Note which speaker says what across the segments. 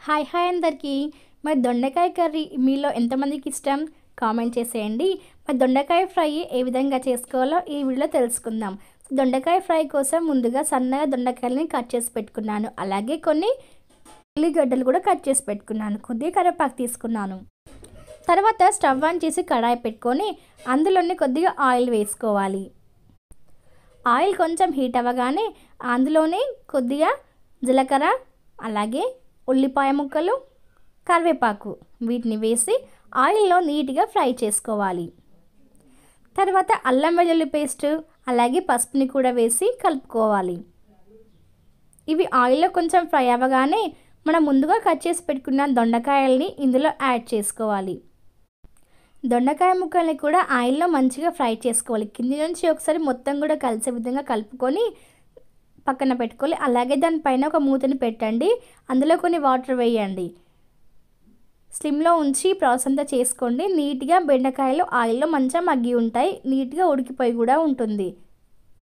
Speaker 1: Hi hi అందరికీ. మరి దొండకాయ కర్రీ మీలో ఎంతమందికి ఇష్టం కామెంట్ చేసేయండి. మరి దొండకాయ ఫ్రై ఏ విధంగా చేసుకోవాలో ఈ వీడియోలో తెలుసుకుందాం. దొండకాయ ఫ్రై కోసం ముందుగా సన్నగా దొండకాయలని కట్ చేసి పెట్టుకున్నాను. అలాగే కొన్ని ఉల్లిగడ్డలు కూడా కట్ చేసి పెట్టుకున్నాను. కొద్దిగా కరివేపాకు తీసుకున్నాను. తర్వాత స్టవ్ ఆన్ చేసి కడాయి పెట్టుకొని అందులోనే కొద్దిగా ఆయిల్ వేసుకోవాలి. ఆయిల్ కొంచెం హీట్ అవ్వగానే అందులోనే కొద్దిగా జీలకర్ర, అలాగే ఉల్లిపాయ ముక్కలు, కరివేపాకు వీటిని వేసి ఆయిల్లో నీట్గా ఫ్రై చేసుకోవాలి. తర్వాత అల్లం వెల్లుల్లి పేస్ట్ అలాగే పసుపుని కూడా వేసి కలుపుకోవాలి. ఇవి ఆయిల్లో కొంచెం ఫ్రై అవ్వగానే మనం ముందుగా కట్ చేసి పెట్టుకున్న దొండకాయల్ని ఇందులో యాడ్ చేసుకోవాలి. దొండకాయ ముక్కల్ని కూడా ఆయిల్లో మంచిగా ఫ్రై చేసుకోవాలి. కింది నుంచి ఒకసారి మొత్తం కూడా కలిసే విధంగా కలుపుకొని పక్కన పెట్టుకోవాలి. అలాగే దానిపైన ఒక మూతని పెట్టండి. అందులో కొన్ని వాటర్ వేయండి. స్లిమ్లో ఉంచి ప్రాసెస్ అంతా చేసుకోండి. నీట్గా బెండకాయలు ఆయిల్లో మంచిగా మగ్గి ఉంటాయి. నీట్గా ఉడికిపోయి కూడా ఉంటుంది.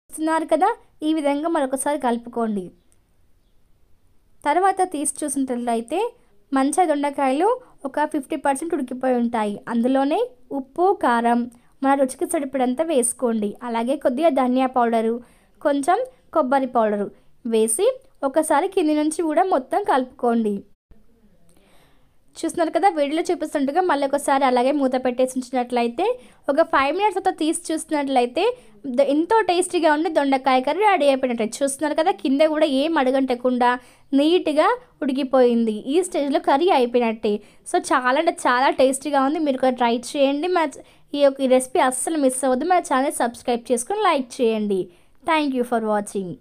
Speaker 1: చూస్తున్నారు కదా, ఈ విధంగా మరొకసారి కలుపుకోండి. తర్వాత తీసి చూసినట్లయితే మంచిగా దొండకాయలు ఒక 50% ఉడికిపోయి ఉంటాయి. అందులోనే ఉప్పు, కారం మన రుచికి సరిపడంత వేసుకోండి. అలాగే కొద్దిగా ధనియా పౌడరు, కొంచెం కొబ్బరి పౌడరు వేసి ఒకసారి కింది నుంచి కూడా మొత్తం కలుపుకోండి. చూస్తున్నారు కదా, వీడియోలో చూపిస్తుండగా మళ్ళీ ఒకసారి అలాగే మూత పెట్టేసి ఉంచినట్లయితే ఒక 5 మినిట్స్ తర్వాత తీసి చూసినట్లయితే ఎంతో టేస్టీగా ఉండి దొండకాయ కర్రీ రెడీ అయిపోయినట్టు. చూస్తున్నారు కదా, కింద కూడా ఏం అడగంటకుండా నీట్గా ఉడికిపోయింది. ఈ స్టేజ్లో కర్రీ అయిపోయినట్టే. సో చాలా అంటే చాలా టేస్టీగా ఉంది. మీరు కూడా ట్రై చేయండి. ఈ రెసిపీ అస్సలు మిస్ అవ్వద్దు. మా ఛానల్ సబ్స్క్రైబ్ చేసుకొని లైక్ చేయండి. Thank you for watching.